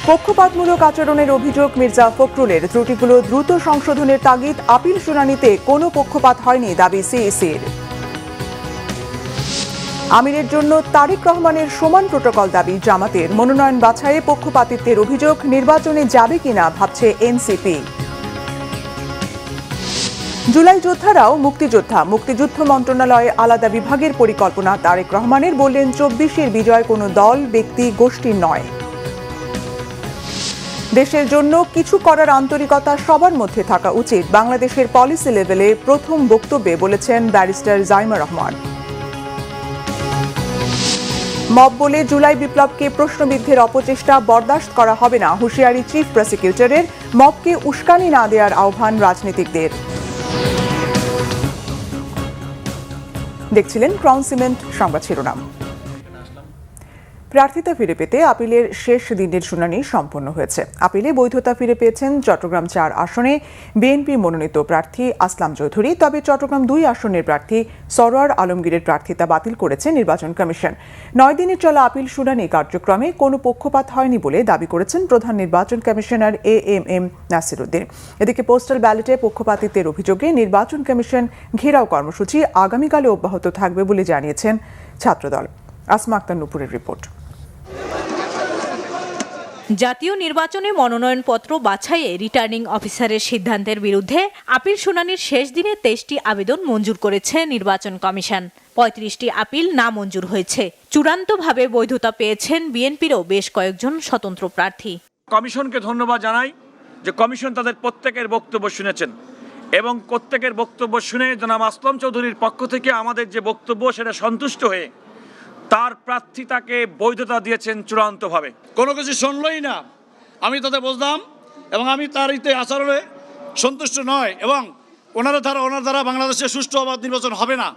পক্ষপাতমূলক আচরণের অভিযোগ মির্জা ফখরুলের, ত্রুটিগুলো দ্রুত সংশোধনের তাগিদ, আপিল শুনানিতে কোনো পক্ষপাত হয়নি দাবি সিইসির। আমিরের জন্য তারেক রহমানের সমান প্রোটোকল দাবি জামাতের, মনোনয়ন বাছাইয়ে পক্ষপাতিত্বের অভিযোগ, নির্বাচনে যাবে কিনা ভাবছে এনসিপি। জুলাই যোদ্ধারাও মুক্তিযোদ্ধা, মুক্তিযুদ্ধ মন্ত্রণালয়ে আলাদা বিভাগের পরিকল্পনা তারেক রহমানের, বললেন ২৪-এর বিজয় কোনো দল, ব্যক্তি, গোষ্ঠীর নয়। দেশের জন্য কিছু করার আন্তরিকতা সবার মধ্যে থাকা উচিত, বাংলাদেশের পলিসি লেভেলে প্রথম বক্তব্যে বলেছেন ব্যারিস্টার জাইমা রহমান। মব বলে জুলাই বিপ্লবকে প্রশ্নবিদ্ধের অপচেষ্টা বরদাস্ত করা হবে না, হুঁশিয়ারি চিফ প্রসিকিউটরের, মবকে উস্কানি না দেওয়ার আহ্বান রাজনীতিকদের। দেখছিলেন ক্রাউন সিমেন্ট সংবাদ শিরোনাম। প্রার্থিতা ফিরে পেতে আপিলের শেষ দিনের শুনানি সম্পন্ন হয়েছে। আপিলে বৈধতা ফিরে পেয়েছেন চট্টগ্রাম ৪ আসনে বিএনপি মনোনীত প্রার্থী আসলাম চৌধুরী, তবে চট্টগ্রাম ২ আসনের প্রার্থী সরোয়ার আলমগীরের প্রার্থিতা বাতিল করেছে নির্বাচন কমিশন। ৯ দিনের চলা আপিল শুনানি কার্যক্রমে কোনো পক্ষপাত হয়নি বলে দাবি করেছেন প্রধান নির্বাচন কমিশনার এএমএম নাসির উদ্দিন। এদিকে পোস্টাল ব্যালটে পক্ষপাতিত্বের অভিযোগে নির্বাচন কমিশন ঘেরাও কর্মসূচি আগামীকালে অব্যাহত থাকবে বলে জানিয়েছেন ছাত্রদল। আসমা আক্তার নুপুরের রিপোর্ট। জাতীয় নির্বাচনে মনোনয়নপত্র বাছাইয়ে রিটার্নিং অফিসারের সিদ্ধান্তের বিরুদ্ধে আপিল শুনানির শেষ দিনে ২৩টি আবেদন মঞ্জুর করেছে নির্বাচন কমিশন। ৩৫টি আপিল নামঞ্জুর হয়েছে। চূড়ান্তভাবে বৈধতা পেয়েছেন বিএনপিরও বেশ কয়েকজন স্বতন্ত্র প্রার্থী। কমিশনকে ধন্যবাদ জানাই যে কমিশন তাদের প্রত্যেকের বক্তব্য শুনেছেন এবং প্রত্যেকের বক্তব্য শুনে জনাব আসলাম চৌধুরীর পক্ষ থেকে আমাদের যে বক্তব্য সেটা সন্তুষ্ট হয়ে তার প্রার্থিতাকে বৈধতা দিয়েছেন চূড়ান্তভাবে। কোনো কিছু শুনলই না, আমি তাতে বুঝলাম এবং আমি তার আচরণে সন্তুষ্ট নয় এবং ওনার দ্বারা বাংলাদেশে সুষ্ঠু অবাধ নির্বাচন হবে না।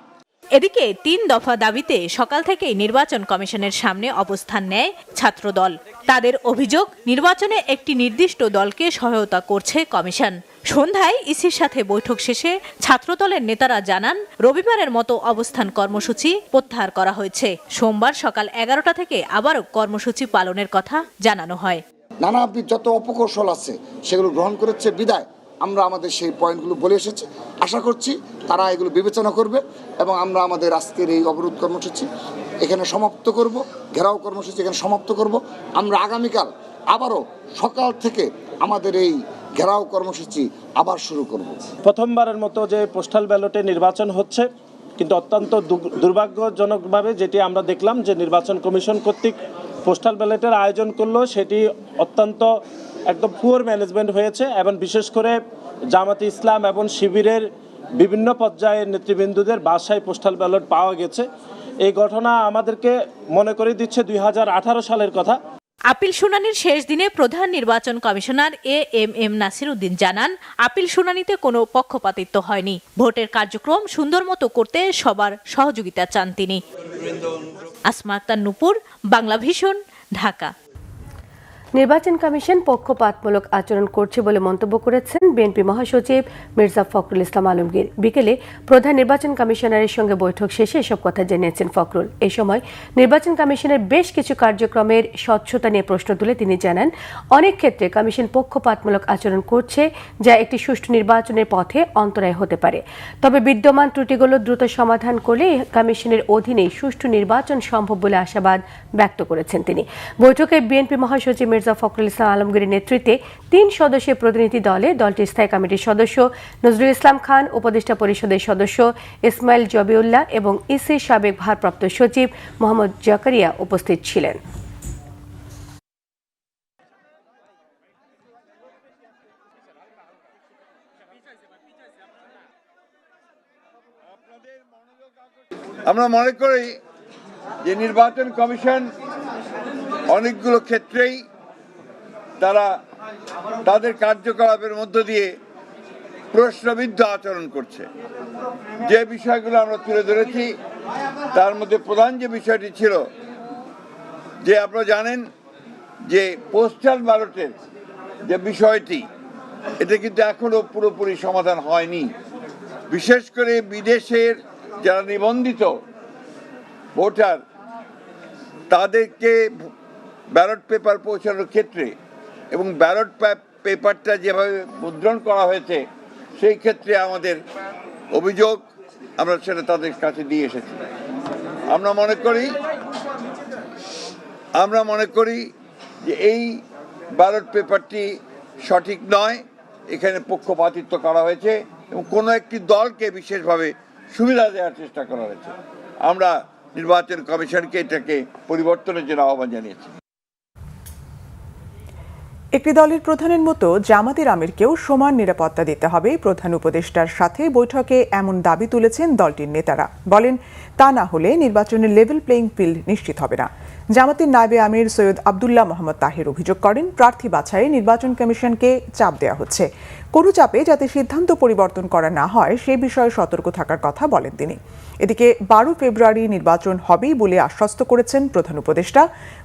এদিকে ৩ দফা দাবিতে সকাল থেকেই নির্বাচন কমিশনের সামনে অবস্থান নেয় ছাত্রদল। তাদের অভিযোগ, নির্বাচনে একটি নির্দিষ্ট দলকে সহায়তা করছে কমিশন। সন্ধ্যায় ইসির সাথে বৈঠক শেষে ছাত্রদলের নেতারা জানান, রবিবারের মতো অবস্থান কর্মসূচি প্রত্যাহার করা হয়েছে। সোমবার সকাল ১১টা থেকে আবারও কর্মসূচি পালনের কথা জানানো হয়। নানাবিধ যত অপকৌশল আছে সেগুলো গ্রহণ করেছে বিদায় আমরা আমাদের সেই পয়েন্টগুলো বলে এসেছি। আশা করছি তারা এগুলো বিবেচনা করবে এবং আমরা আমাদের আজকের এই অবরোধ কর্মসূচি এখানে সমাপ্ত করব, ঘেরাও কর্মসূচি এখানে সমাপ্ত করব। আমরা আগামীকাল আবারও সকাল থেকে আমাদের এই ঘেরাও কর্মসূচি আবার শুরু করব। প্রথমবারের মতো যে পোস্টাল ব্যালটে নির্বাচন হচ্ছে, কিন্তু অত্যন্ত দুর্ভাগ্যজনকভাবে যেটি আমরা দেখলাম যে নির্বাচন কমিশন কর্তৃক পোস্টাল ব্যালটের আয়োজন করলো সেটি অত্যন্ত একদম পুয়ার ম্যানেজমেন্ট হয়েছে এবং বিশেষ করে জামাতে ইসলাম এবং শিবিরের বিভিন্ন পর্যায়ের নেতৃবৃন্দদের বাসায় পোস্টাল ব্যালট পাওয়া গেছে। এই ঘটনা আমাদেরকে মনে করে দিচ্ছে ২০১৮ সালের কথা। আপিল শুনানির শেষ দিনে প্রধান নির্বাচন কমিশনার এএমএম নাসির উদ্দিন জানান, আপিল শুনানিতে কোনো পক্ষপাতিত্ব হয়নি। ভোটের কার্যক্রম সুন্দর মতো করতে সবার সহযোগিতা চান তিনি। আসমা আক্তার নুপুর, বাংলা ভিশন, ঢাকা। নির্বাচন কমিশন পক্ষপাতমূলক আচরণ করছে বলে মন্তব্য করেছেন বিএনপি মহাসচিব মির্জা ফখরুল ইসলাম আলমগীর। বিকেলে প্রধান নির্বাচন কমিশনারের সঙ্গে বৈঠক শেষে এসব কথা জানিয়েছেন ফখরুল। এই সময় নির্বাচন কমিশনের বেশ কিছু কার্যক্রমের স্বচ্ছতা নিয়ে প্রশ্ন তুলে তিনি জানান, অনেক ক্ষেত্রে কমিশন পক্ষপাতমূলক আচরণ করছে, যা একটি সুষ্ঠু নির্বাচনের পথে অন্তরায় হতে পারে। তবে বিদ্যমান ত্রুটিগুলো দ্রুত সমাধান করলে কমিশনের অধীনেই সুষ্ঠু নির্বাচন সম্ভব বলে আশাবাদ ব্যক্ত করেছেন তিনি। বৈঠকে বিএনপি মহাসচিব মির্জা ফখরুল ইসলাম আলমগীরের নেতৃত্বে ৩ সদস্যের প্রতিনিধি দলে দলটির স্থায়ী কমিটির সদস্য নজরুল ইসলাম খান, উপদেষ্টা পরিষদের সদস্য ইসমাইল জবিউল্লাহ এবং ইসির সাবেক ভারপ্রাপ্ত সচিব মোহাম্মদ জাকারিয়া উপস্থিত ছিলেন। আমরা মনে করি যে নির্বাচন কমিশন অনেকগুলো ক্ষেত্রেই তারা তাদের কার্যকলাপের মধ্য দিয়ে প্রশ্নবিদ্ধ আচরণ করছে। যে বিষয়গুলো আমরা তুলে ধরেছি তার মধ্যে প্রধান যে বিষয়টি ছিল যে আপনারা জানেন যে পোস্টাল ব্যালটের যে বিষয়টি, এটা কিন্তু এখনো পুরোপুরি সমাধান হয়নি। বিশেষ করে বিদেশের যারা নিবন্ধিত ভোটার তাদেরকে ব্যালট পেপার পৌঁছানোর ক্ষেত্রে এবং ব্যালট পেপারটা যেভাবে মুদ্রণ করা হয়েছে সেই ক্ষেত্রে আমাদের অভিযোগ আমরা সেটা তাদের কাছে দিয়ে এসেছি। আমরা মনে করি যে এই ব্যালট পেপারটি সঠিক নয়, এখানে পক্ষপাতিত্ব করা হয়েছে এবং কোনো একটি দলকে বিশেষভাবে সুবিধা দেওয়ার চেষ্টা করা হয়েছে। আমরা নির্বাচন কমিশনকে এটাকে পরিবর্তনের জন্য আহ্বান জানিয়েছি। একটি দলের প্রধানের মতো জামাতের আমিরকেও সমান নিরাপত্তা দিতে হবে প্রধান উপদেষ্টার সাথে বৈঠকে এমন দাবি তুলেছেন দলটির নেতারা। বলেন, তা না হলে নির্বাচনের লেভেল প্লেইং ফিল্ড নিশ্চিত হবে না। জামাতের নায়েবে আমির সৈয়দ আব্দুল্লাহ মোহাম্মদ তাহের অভিযোগ করেন, প্রার্থী বাছাইয়ে নির্বাচন কমিশনকে চাপ দেওয়া হচ্ছে। কোনো চাপে যাতে সিদ্ধান্ত পরিবর্তন করা না হয় সে বিষয়ে সতর্ক থাকার কথা বলেন তিনি। এদিকে 12 ফেব্রুয়ারি নির্বাচন হবেই বলে আশ্বস্ত করেছেন প্রধান উপদেষ্টা।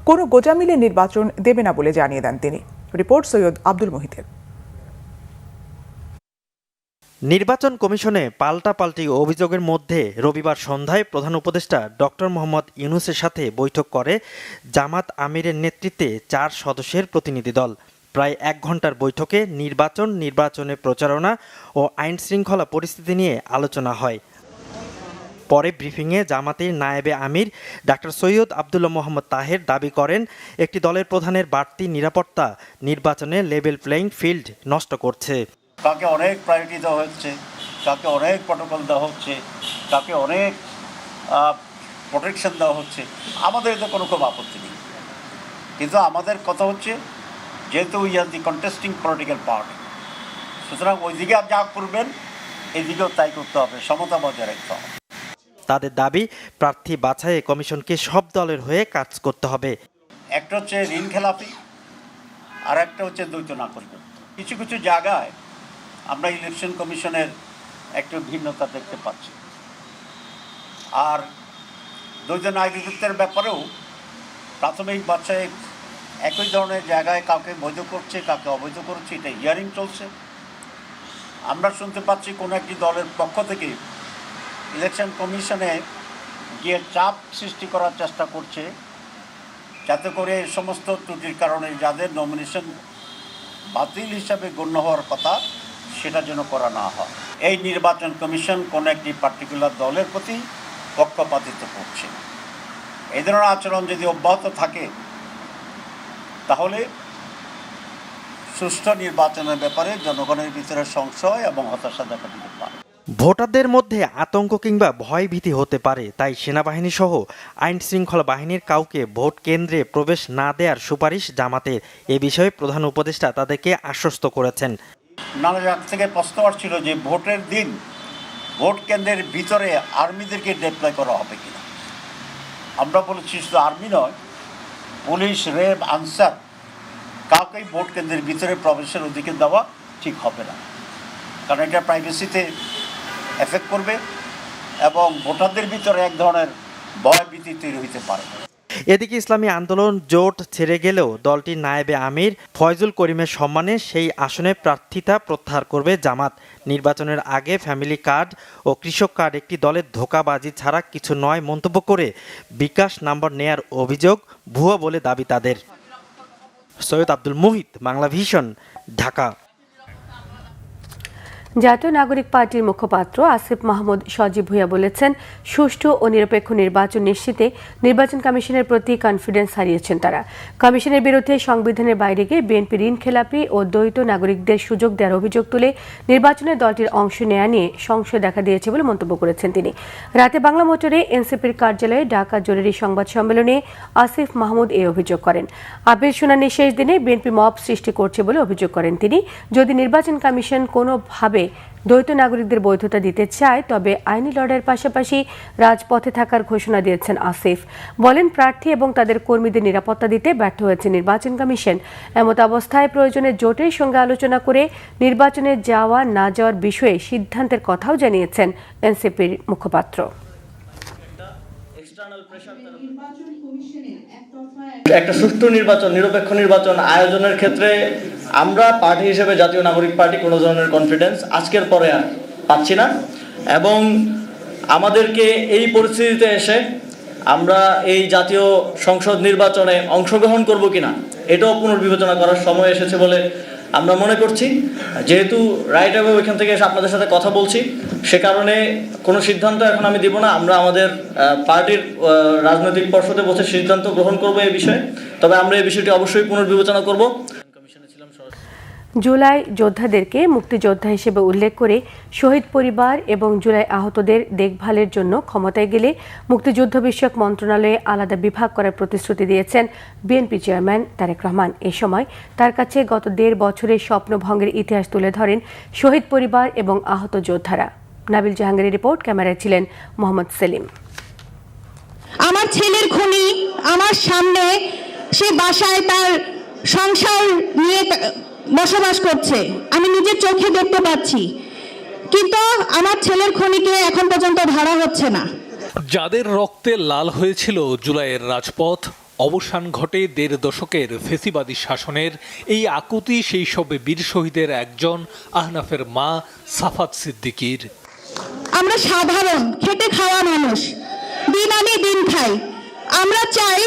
কোনো গোজামিলে নির্বাচন দেবে না বলে জানিয়ে দেন তিনি। রিপোর্ট সৈয়দ আব্দুল মুহিতের। নির্বাচন কমিশনে পাল্টাপাল্টি অভিযোগের মধ্যে রবিবার সন্ধ্যায় প্রধান উপদেষ্টা ডক্টর মোহাম্মদ ইউনূসের সাথে বৈঠক করে জামাত আমিরের নেতৃত্বে 4 সদস্যের প্রতিনিধি দল। প্রায় 1 ঘন্টার বৈঠকে নির্বাচনের প্রচারণা ও আইন শৃঙ্খলা পরিস্থিতি নিয়ে আলোচনা হয়। পরে ব্রিফিংয়ে জামাতের নায়েবে আমির ডাক্তার সৈয়দ আব্দুল্লাহ মোহাম্মদ তাহের দাবি করেন, একটি দলের প্রধানের বাড়তি নিরাপত্তা নির্বাচনে লেভেল প্লেইং ফিল্ড নষ্ট করছে। কাকে অনেক প্রায়োরিটি দেওয়া হচ্ছে, কাকে অনেক প্রটোকল দেওয়া হচ্ছে, কাকে অনেক প্রোটেকশন দেওয়া হচ্ছে। আমাদের এতে কোনো খুব আপত্তি নেই, কিন্তু আমাদের কথা হচ্ছে যেহেতু we are the contesting political party, সুতরাং ওইদিকে যা করবেন এদিকেও তাই করতে হবে, সমতা বজায় রাখতে হবে। তাদের দাবি, প্রার্থী বাছাইয়ে কমিশনকে সব দলের হয়ে কাজ করতে হবে। একটা হচ্ছে ঋণ খেলাপি, আর একটা হচ্ছে দ্বৈত নাগরিকত্ব। কিছু কিছু জায়গায় আমরা ইলেকশন কমিশনের একটু ভিন্নতা দেখতে পাচ্ছি। আর দ্বৈত নাগরিকত্বের ব্যাপারেও প্রাথমিক বাছাই একই ধরনের জায়গায় কাউকে বৈধ করছে, কাউকে অবৈধ করছে, এটা হিয়ারিং চলছে। আমরা শুনতে পাচ্ছি কোনো একটি দলের পক্ষ থেকে ইলেকশন কমিশনে গিয়ে চাপ সৃষ্টি করার চেষ্টা করছে, যাতে করে এই সমস্ত ত্রুটির কারণে যাদের নমিনেশন বাতিল হিসাবে গণ্য হওয়ার কথা সেটা যেন করা না হয়। এই নির্বাচন কমিশন কোনো একটি পার্টিকুলার দলের প্রতি পক্ষপাতিত্ব করছে। এই ধরনের আচরণ যদি অব্যাহত থাকে তাহলে সুষ্ঠু নির্বাচনের ব্যাপারে জনগণের ভিতরে সংশয় এবং হতাশা দেখা দিতে পারে। ভোটারদের মধ্যে আতঙ্ক কিংবা ভয় ভীতি হতে পারে, তাই সেনাবাহিনী সহ আইন শৃঙ্খলা বাহিনীর কাউকে ভোট কেন্দ্রে প্রবেশ না দেওয়ার সুপারিশ জামাতের। এ বিষয়ে প্রধান উপদেষ্টা তাদেরকে আশ্বস্ত করেছেন। নানা জায়গা থেকে প্রশ্ন আসছিল যে ভোটের দিন ভোট কেন্দ্রের ভিতরে আর্মিদেরকে ডিপ্লয় করা হবে কিনা। আমরা বলেছি শুধু আর্মি নয়, পুলিশ, র্যাব, আনসার কাউকেই ভোট কেন্দ্রের ভিতরে প্রবেশের অধিকার দেওয়া ঠিক হবে না, কারণ এটা প্রাইভেসিতে এফেক্ট করবে এবং ভোটারদের ভিতরে এক ধরনের ভয় ভীতি তৈরি হতে পারে। এদিকে ইসলামী আন্দোলন জোট ছেড়ে গেলেও দলটির নায়েবে আমির ফয়জুল করিমের সম্মানে সেই আসনে প্রার্থিতা প্রত্যাহার করবে জামাত। নির্বাচনের আগে ফ্যামিলি কার্ড ও কৃষক কার্ড একটি দলের ধোঁকাবাজি ছাড়া কিছু নয় মন্তব্য করে বিকাশ নম্বর নেয়ার অভিযোগ ভুয়া বলে দাবি তাদের। সৈয়দ আব্দুল মুহিত, বাংলা ভিশন, ঢাকা। জাতীয় নাগরিক পার্টির মুখপাত্র আসিফ মাহমুদ সজীব ভুঁইয়া বলেছেন, সুষ্ঠু ও নিরপেক্ষ নির্বাচন নিশ্চিতে নির্বাচন কমিশনের প্রতি কনফিডেন্স হারিয়েছেন তারা। কমিশনের বিরুদ্ধে সংবিধানের বাইরে গিয়ে বিএনপি ঋণ খেলাপি ও দ্বৈত নাগরিকদের সুযোগ দেওয়ার অভিযোগ তুলে নির্বাচনে দলটির অংশ নেওয়া নিয়ে সংশয় দেখা দিয়েছে বলে মন্তব্য করেছেন তিনি। রাতে বাংলা মোটরে এনসিপির কার্যালয়ে ঢাকা জরুরি সংবাদ সম্মেলনে আসিফ মাহমুদ এই অভিযোগ করেন। আপিল শুনানির শেষ দিনে বিএনপি মব সৃষ্টি করছে বলে অভিযোগ করেন তিনি। যদি নির্বাচন কমিশন কোনোভাবে দ্বৈত নাগরিকদের বৈধতা দিতে চায় তবে আইনি লড়াইয়ের পাশাপাশি রাজপথে থাকার ঘোষণা দিয়েছেন আসিফ। বলেন, প্রার্থী এবং তাদের কর্মীদের নিরাপত্তা দিতে ব্যর্থ হয়েছে নির্বাচন কমিশন। এমত অবস্থায় প্রয়োজনে জোটের সঙ্গে আলোচনা করে নির্বাচনে যাওয়া না যাওয়ার বিষয়ে সিদ্ধান্তের কথাও জানিয়েছেন এনসিপির মুখপাত্র। একটা সুষ্ঠু নির্বাচন, নিরপেক্ষ নির্বাচন আয়োজনের ক্ষেত্রে আমরা পার্টি হিসেবে জাতীয় নাগরিক পার্টি কোনো ধরনের কনফিডেন্স আজকের পরে পাচ্ছি না, এবং আমাদেরকে এই পরিস্থিতিতে এসে আমরা এই জাতীয় সংসদ নির্বাচনে অংশগ্রহণ করব কিনা এটাও পুনর্বিবেচনা করার সময় এসেছে বলে আমরা মনে করছি। যেহেতু রাইট অ্যাওয়ে ওইখান থেকে এসে আপনাদের সাথে কথা বলছি, সে কারণে কোনো সিদ্ধান্ত এখন আমি দিব না। আমরা আমাদের পার্টির রাজনৈতিক পর্ষদে বসে সিদ্ধান্ত গ্রহণ করব এই বিষয়ে, তবে আমরা এই বিষয়টি অবশ্যই পুনর্বিবেচনা করব। জুলাই যোদ্ধাদেরকে মুক্তিযোদ্ধা হিসেবে উল্লেখ করে শহীদ পরিবার এবং জুলাই আহতদের দেখভালের জন্য ক্ষমতায় গেলে মুক্তিযুদ্ধ বিষয়ক মন্ত্রণালয়ে আলাদা বিভাগ করার প্রতিশ্রুতি দিয়েছেন বিএনপি চেয়ারম্যান তারেক রহমান। এ সময় তার কাছে গত ১.৫ বছরের স্বপ্নভঙ্গের ইতিহাস তুলে ধরেন শহীদ পরিবার এবং আহত যোদ্ধারা। নাবিল জাহাঙ্গীরের রিপোর্ট, ক্যামেরায় ছিলেন মোহাম্মদ সেলিম। আমার ছেলের খুনি আমার সামনে, সে বাসায় তার সংসার নিয়ে বসবাস করছে, আমি নিজের চোখে দেখতে পাচ্ছি, কিন্তু আমার ছেলের খুনিকে এখন পর্যন্ত ধরা হচ্ছে না। যাদের রক্তে লাল হয়েছিল জুলাইয়ের রাজপথ, অবসান ঘটে ১.৫ দশকের ফেসিবাদী শাসনের। এই আকুতি সেই সব বীর শহীদের একজন আহনাফের মা সাফাত সিদ্দিকীর। আমরা সাধারণ খেটে খাওয়া মানুষ, দিন আনি দিন খাই। আমরা চাই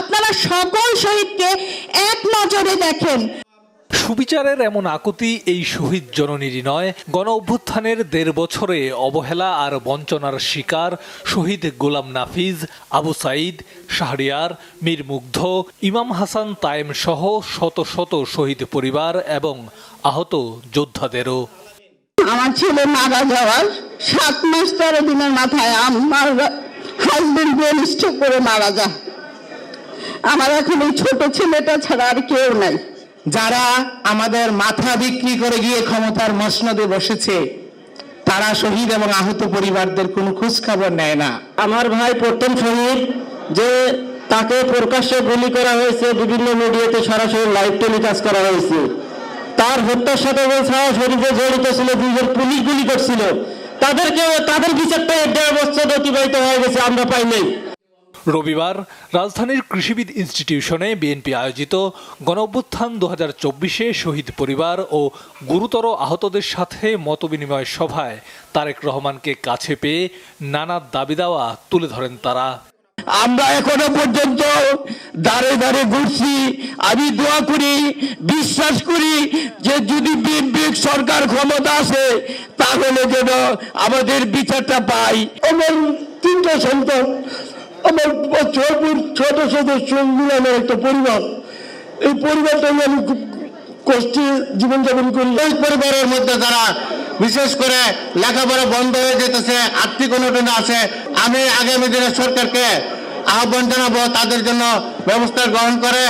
আপনারা সকল শহীদকে এক নজরে দেখেন। সুবিচারের এমন আকুতি এই শহীদ জননীরই নয়। গণ অভ্যুত্থানের ১.৫ বছরে অবহেলা আর বঞ্চনার শিকার শহীদ গোলাম নাফিজ, আবু সাইদ, শাহরিয়ার, মীর মুগ্ধ, ইমাম হাসান তায়েম সহ শত শত শহীদ পরিবার এবং আহত যোদ্ধাদেরও। আমার ছেলে মারা যাওয়ার 7 মাস 13 দিনের মাথায় আমার হাজবেন্ড ব্রেন স্ট্রোক করে মারা যায়। আমার এখন এই ছোট ছেলেটা ছাড়া আর কেউ নাই। যারা আমাদের মাথা বিক্রি করে গিয়ে ক্ষমতার মসনদে বসেছে, তারা শহীদ এবং আহত পরিবারদের কোনো খোঁজ খবর নেয় না। আমার ভাই প্রথম শহীদ, যে তাকে প্রকাশ্যে গুলি করা হয়েছে, বিভিন্ন মিডিয়াতে সরাসরি লাইভ টেলিকাস্ট করা হয়েছে। তার হত্যার সাথে সরাসরি যে জড়িত ছিল, দুজন পুলিশ গুলি করছিল, তাদের বিচারটা ১.৫ বছর অতিবাহিত হয়ে গেছে, আমরা পাই নাই। রবিবার রাজধানীর কৃষিবিদ ইনস্টিটিউশনে বিএনপি আয়োজিত গণঅভ্যুত্থান ২০২৪-এ শহীদ পরিবার ও গুরুতর আহতদের সাথে মতবিনিময় সভায় তারেক রহমানকে কাছে পেয়ে নানা দাবি দাওয়া তুলে ধরেন তারা। আমরা এখনো পর্যন্ত দাঁড়ে দাঁড়ে ঘুরছি। আমি দোয়া করি, বিশ্বাস করি যে যদি বিএনপি সরকার ক্ষমতা আসে, তাহলে যেন আমাদের বিচারটা পাই। আমার 3টা সন্তান, আমার 6 সদস্য মিলানোর একটা পরিবার, এই পরিবারটা আমি খুব কষ্টে জীবনযাপন করি। এই পরিবারের মধ্যে যারা বিশেষ করে লেখাপড়া বন্ধ হয়ে যেতেছে, আর্থিক অনটন আছে, আমি আগামী দিনে সরকারকে আহ্বান জানাবো তাদের জন্য ব্যবস্থা গ্রহণ করে।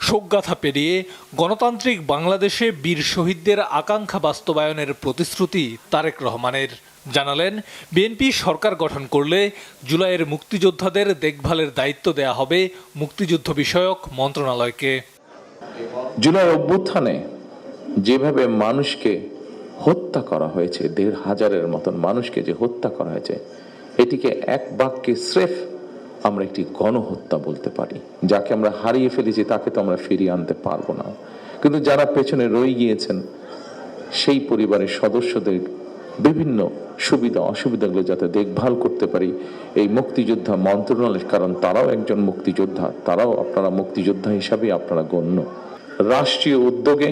শোকগাথা পেরিয়ে গণতান্ত্রিক বাংলাদেশে বীর শহীদদের আকাঙ্ক্ষা বাস্তবায়নের প্রতিশ্রুতি তারেক রহমানের। জানালেন, বিএনপি সরকার গঠন করলে জুলাইয়ের মুক্তিযোদ্ধাদের দেখভালের দায়িত্ব দেয়া হবে মুক্তিযুদ্ধ বিষয়ক মন্ত্রণালয়কে। জুলাই অভ্যুত্থানে যেভাবে মানুষকে হত্যা করা হয়েছে, ১৫০০-এর মতন মানুষকে যে হত্যা করা হয়েছে, এটিকে এক বাক্যে স্রেফ আমরা একটি গণহত্যা বলতে পারি। যাকে আমরা হারিয়ে ফেলেছি তাকে তো আমরা ফিরিয়ে আনতে পারবো না, কিন্তু যারা পেছনে রয়ে গিয়েছেন সেই পরিবারের সদস্যদের বিভিন্ন সুবিধা অসুবিধাগুলো যাতে দেখভাল করতে পারি এই মুক্তিযোদ্ধা মন্ত্রণালয়, কারণ তারাও একজন মুক্তিযোদ্ধা, তারাও আপনারা মুক্তিযোদ্ধা হিসাবে আপনারা গণ্য। রাষ্ট্রীয় উদ্যোগে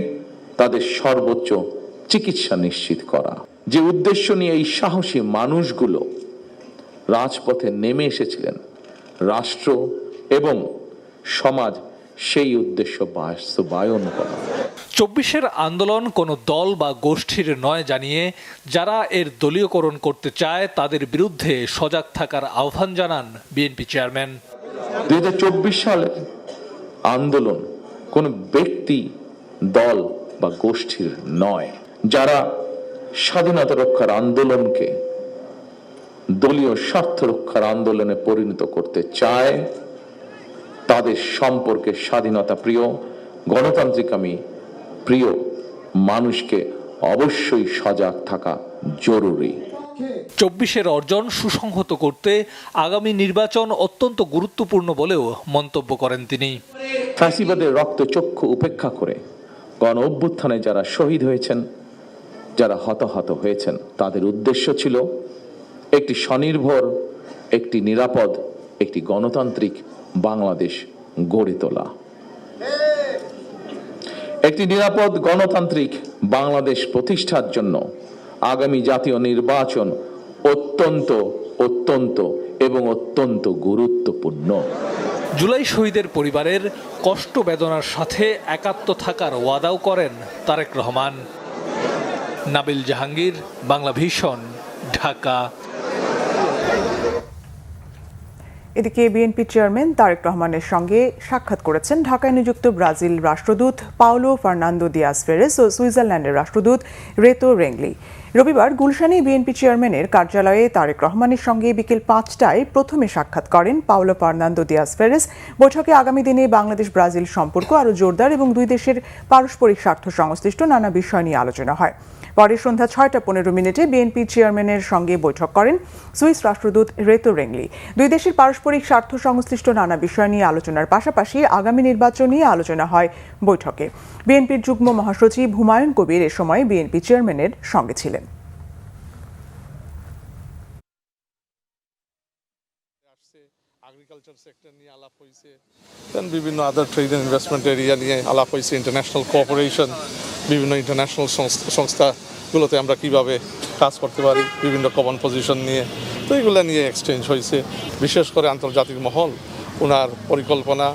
তাদের সর্বোচ্চ চিকিৎসা নিশ্চিত করা, যে উদ্দেশ্য নিয়ে এই সাহসী মানুষগুলো রাজপথে নেমে এসেছিলেন, রাষ্ট্র এবং সমাজ সেই উদ্দেশ্য বাস্তবায়ন করা। ২৪-এর আন্দোলন কোনো দল বা গোষ্ঠীর নয় জানিয়ে যারা এর দলীয়করণ করতে চায় তাদের বিরুদ্ধে সজাগ থাকার আহ্বান জানান বিএনপি চেয়ারম্যান। ২০২৪ সালের আন্দোলন কোনো ব্যক্তি, দল বা গোষ্ঠীর নয়। যারা স্বাধীনতা রক্ষার আন্দোলনকে দলীয় স্বার্থ রক্ষার আন্দোলনে পরিণত করতে চায়, তাদের সম্পর্কে স্বাধীনতা প্রিয়, গণতান্ত্রিকামী প্রিয় মানুষকে অবশ্যই সজাগ থাকা জরুরি। ২৪-এর অর্জন সুসংহত করতে আগামী নির্বাচন অত্যন্ত গুরুত্বপূর্ণ বলেও মন্তব্য করেন তিনি। ফ্যাসিবাদের রক্তচক্ষু উপেক্ষা করে গণ অভ্যুত্থানে যারা শহীদ হয়েছেন, যারা হতাহত হয়েছেন, তাদের উদ্দেশ্য ছিল একটি স্বনির্ভর, একটি নিরাপদ, একটি গণতান্ত্রিক বাংলাদেশ গড়ে তোলা। একটি নিরাপদ গণতান্ত্রিক বাংলাদেশ প্রতিষ্ঠার জন্য আগামী জাতীয় নির্বাচন অত্যন্ত অত্যন্ত এবং অত্যন্ত গুরুত্বপূর্ণ। জুলাই শহীদের পরিবারের কষ্ট বেদনার সাথে একাত্ম থাকার ওয়াদাও করেন তারেক রহমান। নাবিল জাহাঙ্গীর, বাংলা ভিশন, ঢাকা। এদিকে বিএনপি চেয়ারম্যান তারেক রহমানের সঙ্গে সাক্ষাৎ করেছেন ঢাকায় নিযুক্ত ব্রাজিল রাষ্ট্রদূত পাওলো ফার্নান্দো দিয়াস ফেরেস ও সুইজারল্যান্ডের রাষ্ট্রদূত রেতো রেংলি। রবিবার গুলশানে বিএনপি চেয়ারম্যানের কার্যালয়ে তারেক রহমানের সঙ্গে বিকেল 5টায় প্রথমে সাক্ষাৎ করেন পাওলো ফার্নান্দো দিয়াস ফেরেস। বৈঠকে আগামী দিনে বাংলাদেশ ব্রাজিল সম্পর্ক আরও জোরদার এবং দুই দেশের পারস্পরিক স্বার্থ সংশ্লিষ্ট নানা বিষয় নিয়ে আলোচনা হয়। পরে সন্ধ্যা 6টা 15 বিএনপি চেয়ারম্যানের সঙ্গে বৈঠক করেন সুইস রাষ্ট্রদূত রেতো রেংলি। দুই দেশের পারস্পরিক স্বার্থ সংশ্লিষ্ট নানা বিষয় নিয়ে আলোচনার পাশাপাশি আগামী নির্বাচন নিয়ে আলোচনা হয় বৈঠকে। বিএনপির যুগ্ম মহাসচিব হুমায়ুন কবির এ সময় বিএনপি চেয়ারম্যানের সঙ্গে ছিলেন। এগ্রিকালচার সেক্টর নিয়ে আলাপ হয়েছে, বিভিন্ন আদার ট্রেড এন্ড ইনভেস্টমেন্ট এরিয়া নিয়ে আলাপ হয়েছে, ইন্টারন্যাশনাল কোঅপারেশন, বিভিন্ন ইন্টারন্যাশনাল সংস্থাগুলোতে আমরা কিভাবে কাজ করতে পারি, বিভিন্ন কমন পজিশন নিয়ে, তো এগুলো নিয়ে এক্সচেঞ্জ হয়েছে। বিশেষ করে আন্তর্জাতিক মহল ওনার পরিকল্পনা,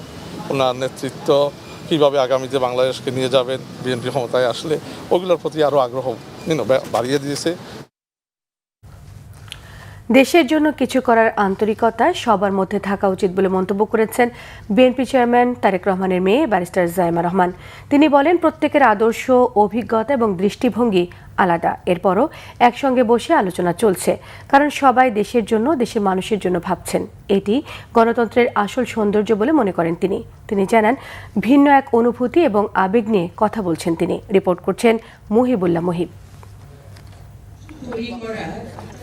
ওনার নেতৃত্ব, কিভাবে আগামীতে বাংলাদেশকে নিয়ে যাবেন বিএনপি ক্ষমতায় আসলে, ওগুলোর প্রতি আরও আগ্রহ বাড়িয়ে দিয়েছে। দেশের জন্য কিছু করার আন্তরিকতা সবার মধ্যে থাকা উচিত বলে মন্তব্য করেছেন বিএনপি চেয়ারম্যান তারেক রহমানের মেয়ে ব্যারিস্টার জাইমা রহমান। তিনি বলেন, প্রত্যেকের আদর্শ, অভিজ্ঞতা এবং দৃষ্টিভঙ্গি আলাদা, এরপরও একসঙ্গে বসে আলোচনা চলছে, কারণ সবাই দেশের জন্য, দেশের মানুষের জন্য ভাবছেন। এটি গণতন্ত্রের আসল সৌন্দর্য বলে মনে করেন তিনি। তিনি জানান, ভিন্ন এক অনুভূতি এবং আবেগ নিয়ে কথা বলছেন তিনি। রিপোর্ট করছেন মুহিবুল্লাহ মুহিব।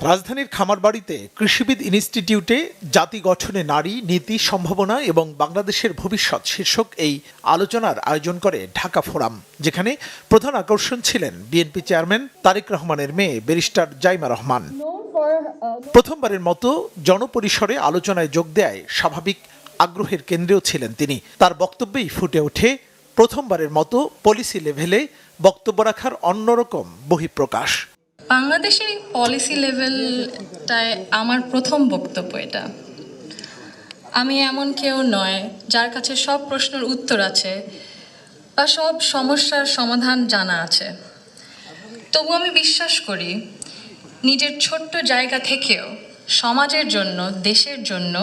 রাজধানীর খামারবাড়িতে কৃষিবিদ ইনস্টিটিউটে জাতি গঠনে নারী, নীতি, সম্ভাবনা এবং বাংলাদেশের ভবিষ্যৎ শীর্ষক এই আলোচনার আয়োজন করে ঢাকা ফোরাম, যেখানে প্রধান আকর্ষণ ছিলেন বিএনপি চেয়ারম্যান তারেক রহমানের মেয়ে ব্যারিস্টার জাইমা রহমান। প্রথমবারের মতো জনপরিসরে আলোচনায় যোগ দেয় স্বাভাবিক আগ্রহের কেন্দ্রেও ছিলেন তিনি। তার বক্তব্যেই ফুটে ওঠে প্রথমবারের মতো পলিসি লেভেলে বক্তব্য রাখার অন্যরকম বহিঃপ্রকাশ। বাংলাদেশের পলিসি লেভেলটায় আমার প্রথম বক্তব্য এটা। আমি এমন কেউ নয় যার কাছে সব প্রশ্নের উত্তর আছে বা সব সমস্যার সমাধান জানা আছে। তবু আমি বিশ্বাস করি, নিজের ছোট্ট জায়গা থেকেও সমাজের জন্য, দেশের জন্য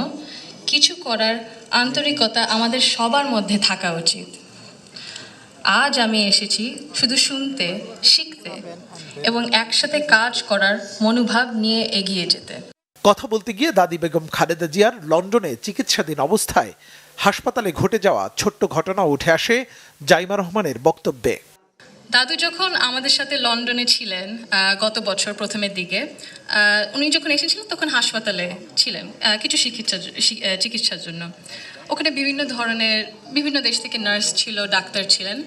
কিছু করার আন্তরিকতা আমাদের সবার মধ্যে থাকা উচিত। আজ আমি এসেছি শুধু শুনতে, শিখতে এবং একসাথে কাজ করার মনোভাব নিয়ে এগিয়ে যেতে। কথা বলতে গিয়ে দাদি বেগম খালেদা জিয়ার লন্ডনে চিকিৎসাধীন অবস্থায় হাসপাতালে ঘটে যাওয়া ছোট্ট ঘটনা উঠে আসে জাইমা রহমানের বক্তব্যে। দাদু যখন আমাদের সাথে লন্ডনে ছিলেন গত বছর প্রথমের দিকে, উনি যখন এসেছিলেন তখন হাসপাতালে ছিলেন কিছু চিকিৎসার জন্য। ওখানে বিভিন্ন দেশ থেকে নার্স ছিল, ডাক্তার ছিলেন,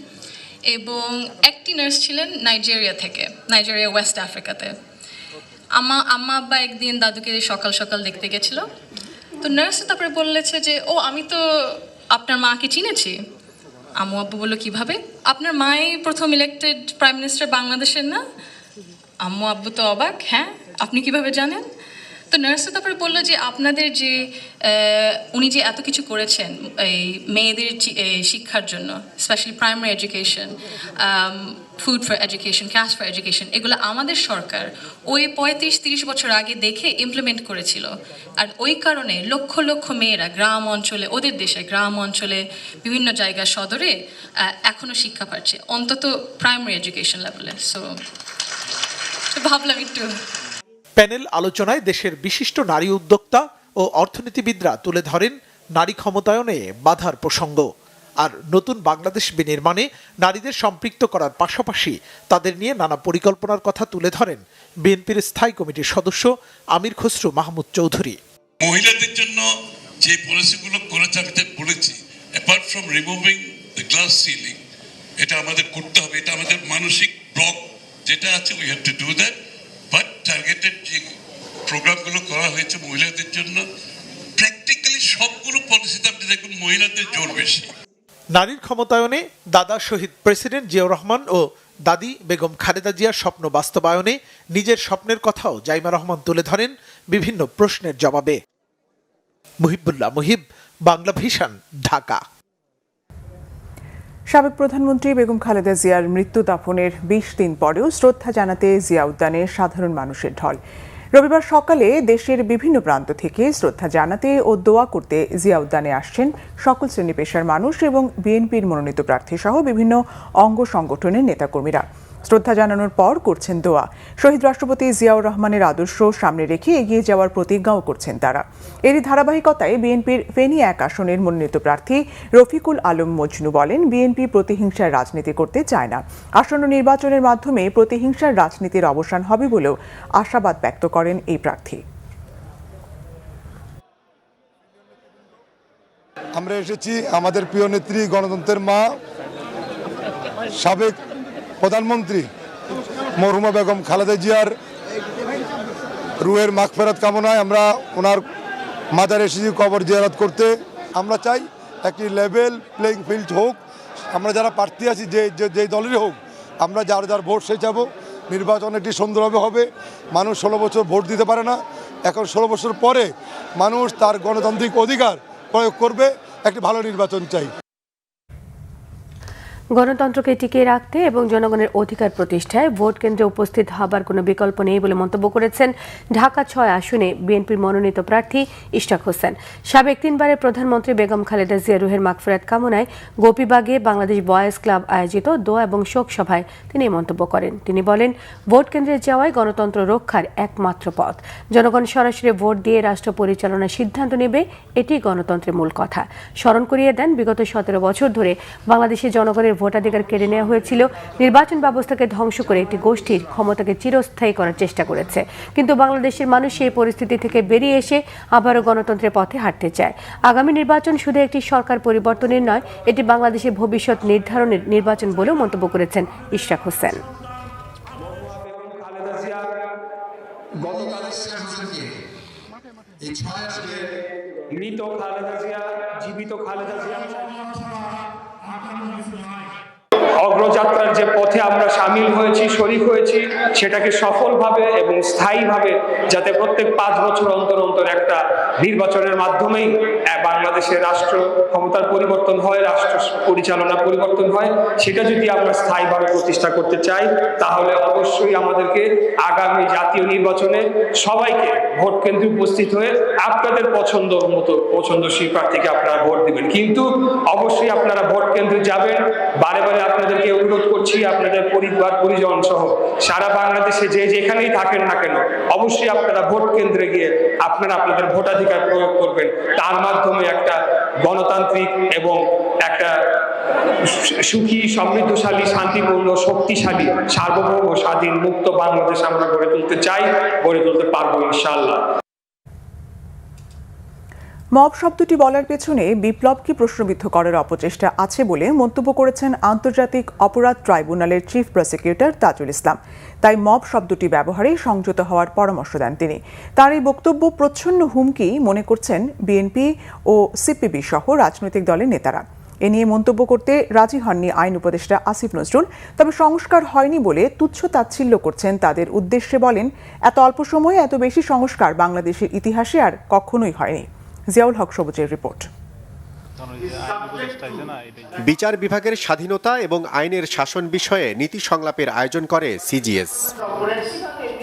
এবং একটি নার্স ছিলেন নাইজেরিয়া ওয়েস্ট আফ্রিকাতে। আম্মা আব্বা একদিন দাদুকে সকাল সকাল দেখতে গেছিল, তো নার্স তারপরে বললেছে যে, ও আমি তো আপনার মাকে চিনেছি। আম্মু আব্বু বললো, কিভাবে? আপনার মাই প্রথম ইলেক্টেড প্রাইম মিনিস্টার বাংলাদেশের না? আম্মু আব্বু তো অবাক, হ্যাঁ আপনি কিভাবে জানেন? তো নার্স তারপরে বললো যে, আপনাদের যে উনি যে এত কিছু করেছেন এই মেয়েদের শিক্ষার জন্য, specially primary education, food for education, cash for education, এগুলো আমাদের সরকার ওই 35-30 বছর আগে দেখে ইমপ্লিমেন্ট করেছিল। আর ওই কারণে লক্ষ লক্ষ মেয়েরা গ্রাম অঞ্চলে, ওদের দেশে গ্রাম অঞ্চলে বিভিন্ন জায়গা সদরে এখনো শিক্ষা পাচ্ছে, অন্তত প্রাইমারি এডুকেশন লেভেলে। সো ভাবলাম একটু। প্যানেল আলোচনায় দেশের বিশিষ্ট নারী উদ্যোক্তা ও অর্থনীতিবিদরা তুলে ধরেন নারী ক্ষমতায়নে বাধার প্রসঙ্গ আর নতুন বাংলাদেশ বিনির্মাণে নারীদের সম্পৃক্ত করার পাশাপাশি তাদের নিয়ে নানা পরিকল্পনার কথা তুলে ধরেন বিএনপির স্থায়ী কমিটির সদস্য আমির খসরু মাহমুদ চৌধুরী। মহিলাদের জন্য যে পলিসিগুলো করেছে আমি বলেছি, apart from removing the glass ceiling, এটা আমাদের করতে হবে, এটা আমাদের মানসিক ব্লক যেটা আছে, we have to do that. But targeted যে প্রোগ্রামগুলো করা হয়েছে মহিলাদের জন্য, প্র্যাকটিক্যালি সবগুলো পলিসিতে আপনি দেখুন মহিলাদের জোর বেশি। নারীর ক্ষমতায়নে দাদা শহীদ প্রেসিডেন্ট জিয়াউর রহমান ও দাদি বেগম খালেদা জিয়ার স্বপ্ন বাস্তবায়নে নিজের স্বপ্নের কথাও জাইমা রহমান তুলে ধরেন বিভিন্ন প্রশ্নের জবাবে। মুহিবুল্লাহ মুহিব, বাংলা ভিশন, ঢাকা। সাবেক প্রধানমন্ত্রী বেগম খালেদা জিয়ার মৃত্যু দাফনের 20 দিন পরেও শ্রদ্ধা জানাতে জিয়া উদ্যানে সাধারণ মানুষের ঢল। রবিবার সকালে দেশের বিভিন্ন প্রান্ত থেকে শ্রদ্ধা জানাতে ও দোয়া করতে জিয়া উদ্যানে আসছেন সকল শ্রেণী পেশার মানুষ এবং বিএনপির মনোনীত প্রার্থী সহ বিভিন্ন অঙ্গ সংগঠনের নেতাকর্মীরা। শ্রদ্ধা জানানোর পর করছেন দোয়া। শহীদ রাষ্ট্রপতি জিয়াউর রহমানের আদর্শ সামনে রেখে এগিয়ে যাওয়ার প্রতিজ্ঞাও করছেন তারা। এরই ধারাবাহিকতায় বিএনপির ফেনী 1 আসনের মনোনীত প্রার্থী রফিকুল আলম মজনু বলেন, বিএনপি প্রতিহিংসার রাজনীতি করতে চায় না। আসন্ন নির্বাচনের মাধ্যমে প্রতিহিংসার রাজনীতির অবসান হবে বলেও আশাবাদ ব্যক্ত করেন এই প্রার্থী। আমরা এসেছি আমাদের প্রিয় নেত্রী, গণতন্ত্রের মা, সাবেক প্রধানমন্ত্রী মরহুমা বেগম খালেদা জিয়ার রুহের মাগফিরাত কামনায় আমরা ওনার মাজারে এসেছি কবর জিয়ারত করতে। আমরা চাই একটি লেভেল প্লেইং ফিল্ড হোক। আমরা যারা প্রার্থী আছি যে দলেরই হোক, আমরা যার ভোট সে যাবো। নির্বাচন একটি সুন্দরভাবে হবে। মানুষ 16 বছর ভোট দিতে পারে না, এখন 16 বছর পরে মানুষ তার গণতান্ত্রিক অধিকার প্রয়োগ করবে। একটি ভালো নির্বাচন চাই। গণতন্ত্রকে টিকিয়ে রাখতে এবং জনগণের অধিকার প্রতিষ্ঠায় ভোট কেন্দ্রে উপস্থিত হবার কোনো বিকল্প নেই বলে মন্তব্য করেছেন ঢাকা 6 আসনে বিএনপির মনোনীত প্রার্থী ইশরাক হোসেন। সাবেক 3 বারের প্রধানমন্ত্রী বেগম খালেদা জিয়া রুহের মাগফিরাত কামনায় গোপীবাগে বাংলাদেশ বয়েজ ক্লাব আয়োজিত দোয়া এবং শোক সভায় তিনি মন্তব্য করেন। তিনি বলেন, ভোট কেন্দ্রে যাওয়াই গণতন্ত্র রক্ষার একমাত্র পথ। জনগণ সরাসরি ভোট দিয়ে রাষ্ট্র পরিচালনার সিদ্ধান্ত নেবে, এটি গণতন্ত্রের মূল কথা। স্মরণ করিয়ে দেন, বিগত 17 বছর ধরে বাংলাদেশের জনগণের ভোটাধিকার কেড়ে নেওয়া হয়েছিল। নির্বাচন ব্যবস্থাকে ধ্বংস করে একটি গোষ্ঠীর ক্ষমতাকে চিরস্থায়ী করার চেষ্টা করেছে। কিন্তু বাংলাদেশের মানুষ সেই পরিস্থিতি থেকে বেরিয়ে এসে আবারও গণতন্ত্রের পথে হাঁটতে চায়। আগামী নির্বাচন শুধু একটি সরকার পরিবর্তনের নয়, এটি বাংলাদেশের ভবিষ্যৎ নির্ধারণের নির্বাচন বলেও মন্তব্য করেছেন ইশরাক হোসেন। মৃত খালেদা জিয়া, জীবিত খালেদা জিয়া অগ্রযাত্রার যে পথে আমরা সামিল হয়েছি, শরীক হয়েছি, সেটাকে সফলভাবে এবং স্থায়ীভাবে যাতে প্রত্যেক 5 বছর অন্তর অন্তর একটা নির্বাচনের মাধ্যমেই বাংলাদেশের রাষ্ট্র ক্ষমতার পরিবর্তন হয়, রাষ্ট্র পরিচালনা পরিবর্তন হয়, সেটা যদি আমরা স্থায়ীভাবে প্রতিষ্ঠা করতে চাই, তাহলে অবশ্যই আমাদেরকে আগামী জাতীয় নির্বাচনে সবাইকে ভোট কেন্দ্রে উপস্থিত হয়ে আপনাদের পছন্দসই প্রার্থীকে আপনারা ভোট দিবেন। কিন্তু অবশ্যই আপনারা ভোট কেন্দ্রে যাবেন। বারে বারে আপনাদেরকে অনুরোধ করছি, আপনাদের পরিবার পরিজন সহ সারা বাংলাদেশে যেখানেই থাকেন না কেন, অবশ্যই আপনারা ভোট কেন্দ্রে গিয়ে আপনারা আপনাদের ভোটাধিকার প্রয়োগ করবেন। তার মাধ্যমে একটা গণতান্ত্রিক এবং একটা সুখী, সমৃদ্ধশালী, শান্তিপূর্ণ, শক্তিশালী, সার্বভৌম, স্বাধীন, মুক্ত বাংলাদেশ আমরা গড়ে তুলতে চাই, গড়ে তুলতে পারবো ইনশাআল্লাহ। মব শব্দটি বলার পেছনে বিপ্লবকে প্রশ্নবিদ্ধ করার অপচেষ্টা আছে বলে মন্তব্য করেছেন আন্তর্জাতিক অপরাধ ট্রাইব্যুনালের চিফ প্রসিকিউটর তাজুল ইসলাম। তাই মব শব্দটি ব্যবহারে সংযত হওয়ার পরামর্শ দেন তিনি। তার এই বক্তব্য প্রচ্ছন্ন হুমকি মনে করছেন বিএনপি ও সিপিবি সহ রাজনৈতিক দলের নেতারা। এ নিয়ে মন্তব্য করতে রাজি হননি আইন উপদেষ্টা আসিফ নজরুল। তবে সংস্কার হয়নি বলে তুচ্ছ তাচ্ছিল্য করছেন তাদের উদ্দেশ্যে। বলেন, এত অল্প সময়ে এত বেশি সংস্কার বাংলাদেশের ইতিহাসে আর কখনোই হয়নি। জিয়াউল হক সবুজের রিপোর্ট। বিচার বিভাগের স্বাধীনতা এবং আইনের শাসন বিষয়ে নীতি সংলাপের আয়োজন করে সিজিএস।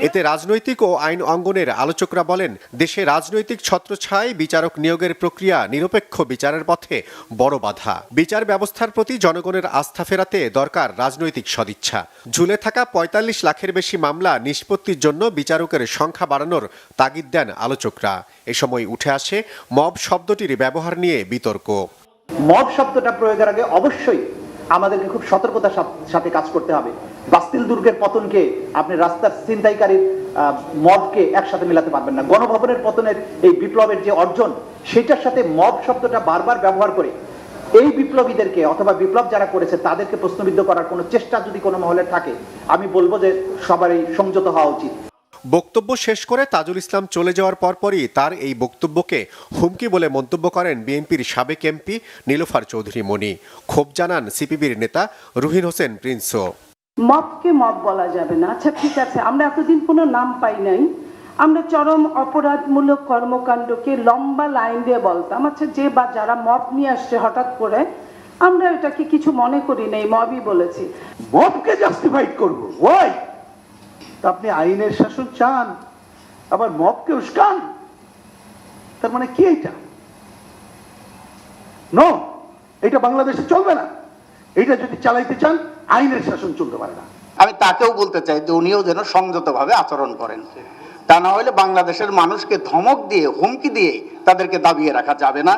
এতে রাজনৈতিক ও আইন অঙ্গনের আলোচকরা বলেন, দেশে রাজনৈতিক ছত্রছায়ায় বিচারক নিয়োগের প্রক্রিয়া নিরপেক্ষ বিচারের পথে বড় বাধা। বিচার ব্যবস্থার প্রতি জনগণের আস্থা ফেরাতে দরকার রাজনৈতিক সদিচ্ছা। ঝুলে থাকা ৪৫ লাখের বেশি মামলা নিষ্পত্তির জন্য বিচারকের সংখ্যা বাড়ানোর তাগিদ দেন আলোচকরা। এ সময় উঠে আসে মব শব্দটির ব্যবহার নিয়ে বিতর্ক। মব শব্দটা প্রয়োগের আগে অবশ্যই আমাদেরকে খুব সতর্কতার সাথে কাজ করতে হবে। বাস্তিল দুর্গের পতনকে আপনি রাস্তার ছিনতাইকারীর মবকে একসাথে মিলাতে পারবেন না। গণভবনের পতনের এই বিপ্লবের যে অর্জন, সেটার সাথে মব শব্দটা বারবার ব্যবহার করে এই বিপ্লবীদেরকে অথবা বিপ্লব যারা করেছে তাদেরকে প্রশ্নবিদ্ধ করার কোনো চেষ্টা যদি কোনো মহলে থাকে, আমি বলবো যে সবারই সংযত হওয়া উচিত। বক্তব্য শেষ করে তাজুল ইসলাম চলে যাওয়ার পরপরই তার এই বক্তব্যকে হুমকি বলে মন্তব্য করেন বিএনপির সাবেক এমপি নীলুফার চৌধুরী মনি। ক্ষোভ জানান সিপিবির নেতা রুহিন হোসেন প্রিন্সও। মবকে মব বলা যাবে না। আচ্ছা ঠিক আছে, আমরা এতদিন কোনো নাম পাই নাই, আমরা চরম অপরাধমূলক কর্মকাণ্ডকে লম্বা লাইন দিয়ে বলতাম। আচ্ছা যে বা যারা মব নিয়ে আসছে হঠাৎ করে, আমরা এটাকে কিছু মনে করি নাই, মবই বলেছি। মবকে জাস্টিফাইড করবো, ওয়াই? আপনি আইনের শাসন চান, আবার মবকে উস্কান, তার মানে কি এটা? নো, এটা বাংলাদেশে চলবে না। এটা যদি চালাইতে চান আইনের শাসন চলতে পারে না। আমি তাকেও বলতে চাই যে উনিও যেন সংযতভাবে আচরণ করেন, তা না হলে বাংলাদেশের মানুষকে ধমক দিয়ে হুমকি দিয়ে তাদেরকে দাবিয়ে রাখা যাবে না।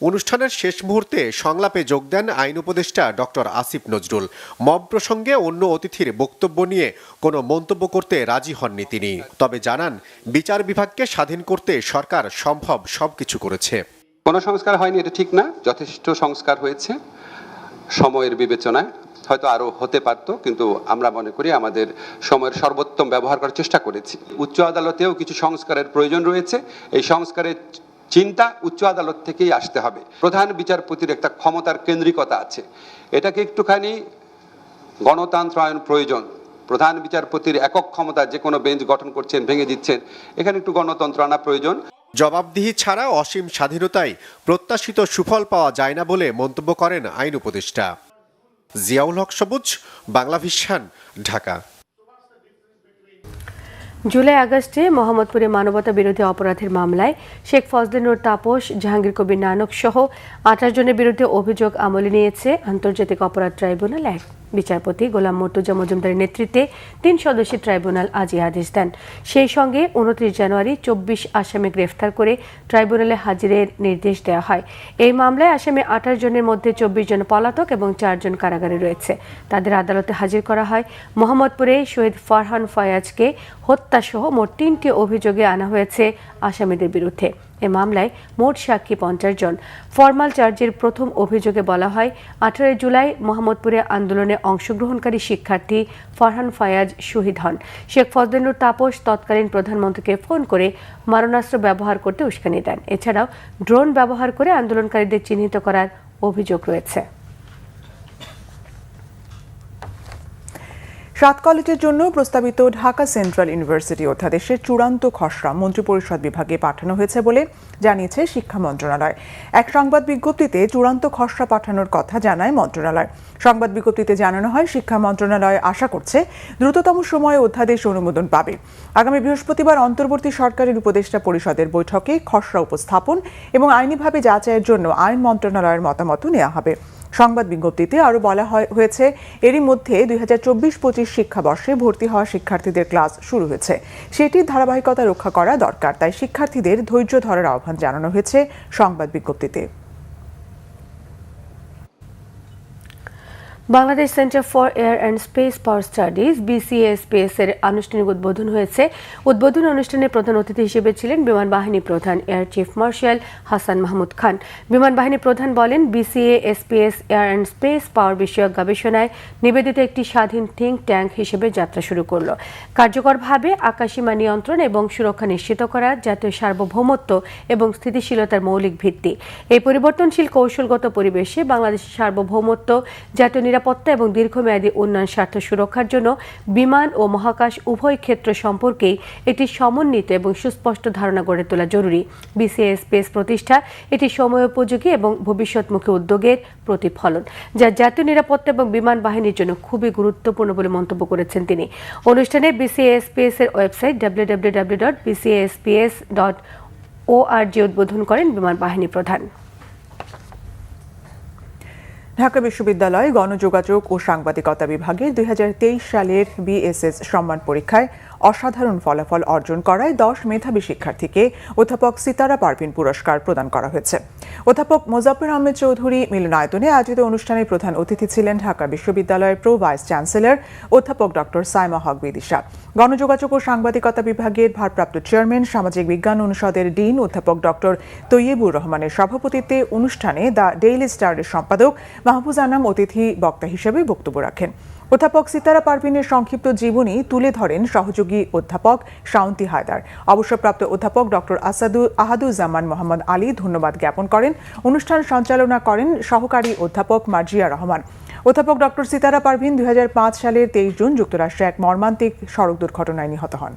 অনুষ্ঠানের শেষ মুহূর্তে সংলাপে যোগ দেন আইন উপদেষ্টা ডক্টর আসিফ নজরুল। মব প্রসঙ্গে অন্য অতিথির বক্তব্য নিয়ে কোনো মন্তব্য করতে রাজি হননি তিনি, তবে জানান বিচার বিভাগকে স্বাধীন করতে সরকার সম্ভব সবকিছু করেছে। কোনো সংস্কার হয়নি এটা ঠিক না, যথেষ্ট সংস্কার হয়েছে সময়ের বিবেচনায়, হয়তো আরো হতে পারত, কিন্তু আমরা মনে করি আমাদের সময়ের সর্বোত্তম ব্যবহার করার চেষ্টা করেছি। উচ্চ আদালতেও কিছু সংস্কারের প্রয়োজন রয়েছে, এই সংস্কারের চিন্তা উচ্চ আদালত থেকেই আসতে হবে। প্রধান বিচারপতির একটা ক্ষমতার কেন্দ্রিকতা আছে, এটাকে একটুখানি গণতন্ত্রায়ন প্রয়োজন। প্রধান বিচারপতির একক ক্ষমতা, যে কোনো বেঞ্চ গঠন করছেন ভেঙে দিচ্ছেন, এখানে একটু গণতন্ত্র আনা প্রয়োজন। জবাবদিহি ছাড়া অসীম স্বাধীনতায় প্রত্যাশিত সুফল পাওয়া যায় না বলে মন্তব্য করেন আইন উপদেষ্টা। জিয়াউল হক সবুজ, বাংলা ভিশন, ঢাকা। জুলাই আগস্টে মোহাম্মদপুরে মানবতা বিরোধী অপরাধের মামলায় শেখ ফজলে তাপস, জাহাঙ্গীর কবির নানক সহ 28 জনের বিরুদ্ধে অভিযোগ আমলে নিয়েছে আন্তর্জাতিক অপরাধ ট্রাইব্যুনাল 1। বিচারপতি গোলাম মর্তুজা মজুমদারের নেতৃত্বে 3 সদস্যের ট্রাইব্যুনাল আজই আদেশ দেন। সেই সঙ্গে 29 জানুয়ারি 24 আসামি গ্রেফতার করে ট্রাইব্যুনালে হাজিরের নির্দেশ দেওয়া হয়। এই মামলায় আসামি 28 জনের মধ্যে 24 জন পলাতক এবং 4 জন কারাগারে রয়েছে। তাদের আদালতে হাজির করা হয়। মোহাম্মদপুরে শহীদ ফারহান ফয়াজকে হত্যাসহ মোট 3টি অভিযোগে আনা হয়েছে আসামিদের বিরুদ্ধে। এ মামলায় মোট সাক্ষী 50 জন। ফরমাল চার্জের প্রথম অভিযোগে বলা হয় 18 জুলাই মোহাম্মদপুরে আন্দোলনে অংশগ্রহণকারী শিক্ষার্থী ফারহান ফয়াজ শহীদ হন। শেখ ফজলে তাপস তৎকালীন প্রধানমন্ত্রীকে ফোন করে মারণাস্ত্র ব্যবহার করতে উস্কানি দেন। এছাড়াও ড্রোন ব্যবহার করে আন্দোলনকারীদের চিহ্নিত করার অভিযোগ রয়েছে। 7 কলেজের জন্য প্রস্তাবিত ঢাকা সেন্ট্রাল ইউনিভার্সিটি অধ্যাদেশের চূড়ান্ত খসড়া মন্ত্রিপরিষদ বিভাগে পাঠানো হয়েছে বলে জানিয়েছে শিক্ষা মন্ত্রণালয়। এক সংবাদ বিজ্ঞপ্তিতে চূড়ান্ত খসড়া পাঠানোর কথা জানায় মন্ত্রণালয়। সংবাদ বিজ্ঞপ্তিতে জানানো হয়, শিক্ষা মন্ত্রণালয় আশা করছে দ্রুততম সময়ে অধ্যাদেশ অনুমোদন পাবে। আগামী বৃহস্পতিবার অন্তর্বর্তী সরকারের উপদেষ্টা পরিষদের বৈঠকে খসড়া উপস্থাপন এবং আইনিভাবে যাচাইয়ের জন্য আইন মন্ত্রণালয়ের মতামত নেওয়া হবে। সংবাদ বিজ্ঞপ্তিতে আরও বলা হয়েছে, এরই মধ্যে 2024-25 শিক্ষাবর্ষে ভর্তি হওয়া শিক্ষার্থীদের ক্লাস শুরু হয়েছে। সেটির ধারাবাহিকতা রক্ষা করা দরকার, তাই শিক্ষার্থীদের ধৈর্য ধরার আহ্বান জানানো হয়েছে সংবাদ বিজ্ঞপ্তিতে। Bangladesh centre for air and space power studies BCASPS এর আনুষ্ঠানিক উদ্বোধন হয়েছে। উদ্বোধন অনুষ্ঠানে প্রধান অতিথি হিসেবে ছিলেন বিমান বাহিনী প্রধান air chief marshal Hasan Mahmud Khan. বিমান বাহিনী প্রধান বলেন, BCASPS air and space power বিষয়ক গবেষণায় নিবেদিত একটি স্বাধীন থিঙ্ক ট্যাঙ্ক হিসেবে যাত্রা শুরু করল। কার্যকরভাবে আকাশসীমা নিয়ন্ত্রণ এবং সুরক্ষা নিশ্চিত করা জাতীয় সার্বভৌমত্ব এবং স্থিতিশীলতার মৌলিক ভিত্তি। এই পরিবর্তনশীল কৌশলগত পরিবেশে বাংলাদেশের সার্বভৌমত্ব, জাতীয় নিরাপত্তা এবং দীর্ঘমেয়াদী উন্নয়ন স্বার্থ সুরক্ষার জন্য বিমান ও মহাকাশ উভয় ক্ষেত্র সম্পর্কেই একটি সমন্বিত এবং সুস্পষ্ট ধারণা গড়ে তোলা জরুরি। BCASPS প্রতিষ্ঠা এটি সময়োপযোগী এবং ভবিষ্যৎমুখী উদ্যোগের প্রতিফলন, যা জাতীয় নিরাপত্তা এবং বিমান বাহিনীর জন্য খুবই গুরুত্বপূর্ণ বলে মন্তব্য করেছেন তিনি। অনুষ্ঠানে BCASPS এর ওয়েবসাইট www.bcasps.org উদ্বোধন করেন বিমান বাহিনী প্রধান। ঢাকা বিশ্ববিদ্যালয় গণযোগাযোগ ও সাংবাদিকতা বিভাগের 2023 সালের BSS সম্মান পরীক্ষায় অসাধারণ ফলাফল অর্জন করায় 10 মেধাবী শিক্ষার্থীকে অধ্যাপক সিতারা পারভিন পুরস্কার প্রদান করা হয়েছে। অধ্যাপক মোজাফফর আহমেদ চৌধুরী মিলনায়তনে আয়োজিত অনুষ্ঠানে প্রধান অতিথি ছিলেন ঢাকা বিশ্ববিদ্যালয়ের প্রো ভাইস চ্যান্সেলর অধ্যাপক ডক্টর সাইমা হক বিদিশা। গণযোগাযোগ ও সাংবাদিকতা বিভাগের ভারপ্রাপ্ত চেয়ারম্যান, সামাজিক বিজ্ঞান অনুষদের ডিন অধ্যাপক ডক্টর তৈয়বুর রহমানের সভাপতিত্বে অনুষ্ঠানে দ্য ডেইলি স্টারের সম্পাদক মাহফুজ আনাম অতিথি বক্তা হিসেবে বক্তব্য রাখেন। অধ্যাপক সিতারা পারভিনের সংক্ষিপ্ত জীবনী তুলে ধরেন সহযোগী অধ্যাপক শাওন্তি হায়দার। অবসরপ্রাপ্ত অধ্যাপক ডক্টর আহাদুজ্জামান মোহাম্মদ আলী ধন্যবাদ জ্ঞাপন করেন। অনুষ্ঠান সঞ্চালনা করেন সহকারী অধ্যাপক মার্জিয়া রহমান। অধ্যাপক ডক্টর সিতারা পারভিন 2005 সালের 23 জুন যুক্তরাষ্ট্রে এক মর্মান্তিক সড়ক দুর্ঘটনায় নিহত হন।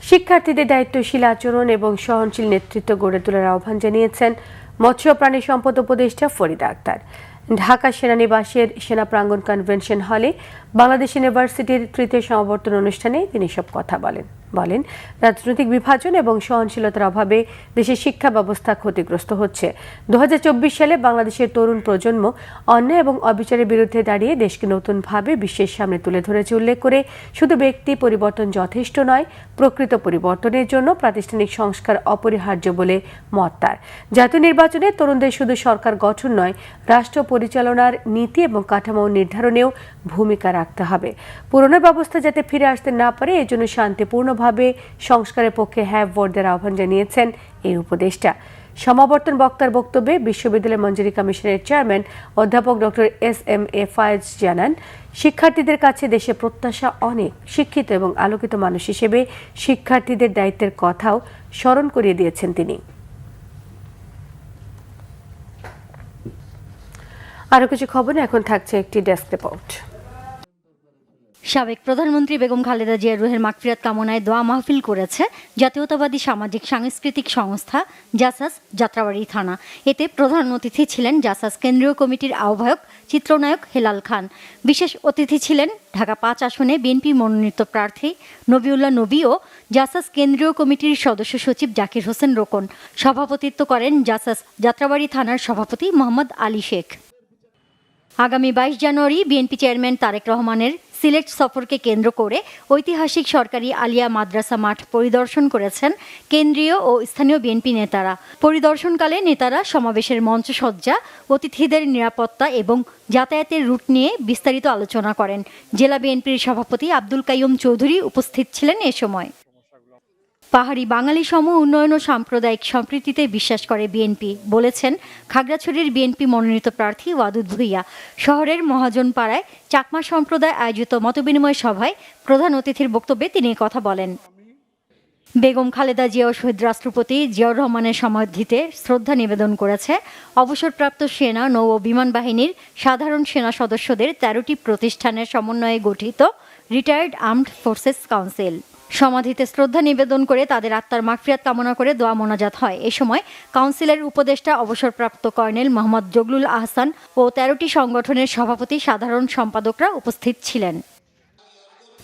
শিক্ষার্থীদের দায়িত্বশীল আচরণ এবং সহনশীল নেতৃত্ব গড়ে তোলার আহ্বান জানিয়েছেন মৎস্য প্রাণী সম্পদ উপদেষ্টা ফরিদা আক্তার। ঢাকা সেনানিবাসের সেনা প্রাঙ্গণ কনভেনশন হলে বাংলাদেশ ইউনিভার্সিটির তৃতীয় সমাবর্তন অনুষ্ঠানে তিনি সব কথা বলেন। রাজনৈতিক বিভাজন এবং সহনশীলতার অভাবে দেশের শিক্ষা ব্যবস্থা ক্ষতিগ্রস্ত হচ্ছে। 2024 সালে বাংলাদেশের তরুণ প্রজন্ম অন্যায় এবং অবিচারের বিরুদ্ধে দাঁড়িয়ে দেশকে নতুনভাবে বিশ্বের সামনে তুলে ধরেছে উল্লেখ করে শুধু ব্যক্তি পরিবর্তন যথেষ্ট নয়, প্রকৃত পরিবর্তনের জন্য প্রাতিষ্ঠানিক সংস্কার অপরিহার্য বলে মত তার। জাতীয় নির্বাচনে তরুণদের শুধু সরকার গঠন নয়, রাষ্ট্র পরিচালনার নীতি এবং কাঠামো নির্ধারণেও ভূমিকা রাখতে হবে। পুরনো ব্যবস্থা যাতে ফিরে আসতে না পারে এজন্য শান্তিপূর্ণভাবে সংস্কারের পক্ষে হ্যাঁ ভোট দেওয়ার আহ্বান জানিয়েছেন এই উপদেষ্টা। সমাবর্তন বক্তার বক্তব্যে বিশ্ববিদ্যালয় মঞ্জুরি কমিশনের চেয়ারম্যান অধ্যাপক ডক্টর SMA ফায়েজ জানান, শিক্ষার্থীদের কাছে দেশে প্রত্যাশা অনেক। শিক্ষিত এবং আলোকিত মানুষ হিসেবে শিক্ষার্থীদের দায়িত্বের কথাও স্মরণ করিয়ে দিয়েছেন তিনি। আরো কিছু খবর এখন থাকছে একটি ডেস্ক রিপোর্ট। সাবেক প্রধানমন্ত্রী বেগম খালেদা জিয়ার রুহের মাগফিরাত কামনায় দোয়া মাহফিল করেছে জাতীয়তাবাদী সামাজিক সাংস্কৃতিক সংস্থা জাসাস যাত্রাবাড়ি থানা। এতে প্রধান অতিথি ছিলেন জাসাস কেন্দ্রীয় কমিটির আহ্বায়ক চিত্রনায়ক হেলাল খান। বিশেষ অতিথি ছিলেন ঢাকা 5 আসনে বিএনপি মনোনীত প্রার্থী নবিউল্লাহ নবী ও জাসাস কেন্দ্রীয় কমিটির সদস্য সচিব জাকির হোসেন রোকন। সভাপতিত্ব করেন জাসাস যাত্রাবাড়ি থানার সভাপতি মোহাম্মদ আলী শেখ। আগামী 22 জানুয়ারি বিএনপি চেয়ারম্যান তারেক রহমানের সিলেট সফরকে কেন্দ্র করে ঐতিহাসিক সরকারি আলিয়া মাদ্রাসা মাঠ পরিদর্শন করেছেন কেন্দ্রীয় ও স্থানীয় বিএনপি নেতারা। পরিদর্শনকালে নেতারা সমাবেশের মঞ্চসজ্জা, অতিথিদের নিরাপত্তা এবং যাতায়াতের রুট নিয়ে বিস্তারিত আলোচনা করেন। জেলা বিএনপির সভাপতি আব্দুল কাইয়ুম চৌধুরী উপস্থিত ছিলেন এ সময়। পাহাড়ি বাঙালি সম উন্নয়ন ও সাম্প্রদায়িক সম্প্রীতিতে বিশ্বাস করে বিএনপি বলেছেন খাগড়াছড়ির বিএনপি মনোনীত প্রার্থী ওয়াদুদ ভুইয়া। শহরের মহাজনপাড়ায় চাকমা সম্প্রদায় আয়োজিত মতবিনিময় সভায় প্রধান অতিথির বক্তব্যে তিনি কথা বলেন। বেগম খালেদা জিয়া ও শহীদ রাষ্ট্রপতি জিয়াউর রহমানের সমাধিতে শ্রদ্ধা নিবেদন করেছে অবসরপ্রাপ্ত সেনা, নৌ ও বিমান বাহিনীর সাধারণ সেনা সদস্যদের 13টি প্রতিষ্ঠানের সমন্বয়ে গঠিত রিটায়ার্ড আর্মড ফোর্সেস কাউন্সিল। সমাধিতে শ্রদ্ধা নিবেদন করে তাদের আত্মার মাগফিরাত কামনা করে দোয়া মোনাজাত হয়। এ সময় কাউন্সিলের উপদেষ্টা অবসরপ্রাপ্ত কর্নেল মোহাম্মদ জগলুল আহসান ও 13টি সংগঠনের সভাপতি, সাধারণ সম্পাদকরা উপস্থিত ছিলেন।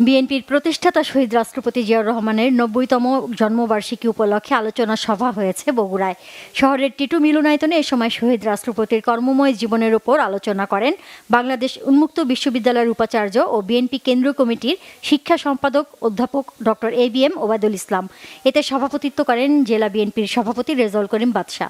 বিএনপির প্রতিষ্ঠাতা শহীদ রাষ্ট্রপতি জিয়াউর রহমানের 90তম জন্মবার্ষিকী উপলক্ষে আলোচনা সভা হয়েছে বগুড়ায়। শহরের টিটু মিলনায়তনে এ সময় শহীদ রাষ্ট্রপতির কর্মময় জীবনের উপর আলোচনা করেন বাংলাদেশ উন্মুক্ত বিশ্ববিদ্যালয়ের উপাচার্য ও বিএনপি কেন্দ্রীয় কমিটির শিক্ষা সম্পাদক অধ্যাপক ডক্টর ABM ওবায়দুল ইসলাম। এতে সভাপতিত্ব করেন জেলা বিএনপির সভাপতি রেজাউল করিম বাদশা।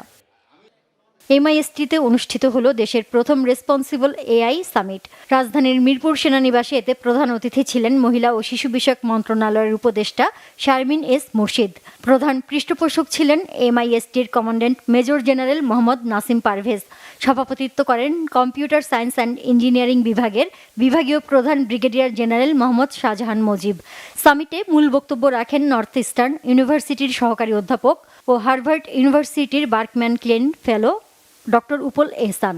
MISTতে অনুষ্ঠিত হলো দেশের প্রথম রেসপন্সিবল AI সামিট। রাজধানীর মিরপুর সেনানিবাসে এতে প্রধান অতিথি ছিলেন মহিলা ও শিশু বিষয়ক মন্ত্রণালয়ের উপদেষ্টা শারমিন এস মুর্শিদ। প্রধান পৃষ্ঠপোষক ছিলেন MISTর commandant major general Mohammad Nasim Parvez. সভাপতিত্ব করেন কম্পিউটার সায়েন্স অ্যান্ড ইঞ্জিনিয়ারিং বিভাগের বিভাগীয় প্রধান ব্রিগেডিয়ার জেনারেল মোহাম্মদ শাহজাহান মজিব। সামিটে মূল বক্তব্য রাখেন নর্থ ইস্টার্ন ইউনিভার্সিটির সহকারী অধ্যাপক ও হার্ভার্ড ইউনিভার্সিটির Berkman Klein fellow doctor Upal Ehsan.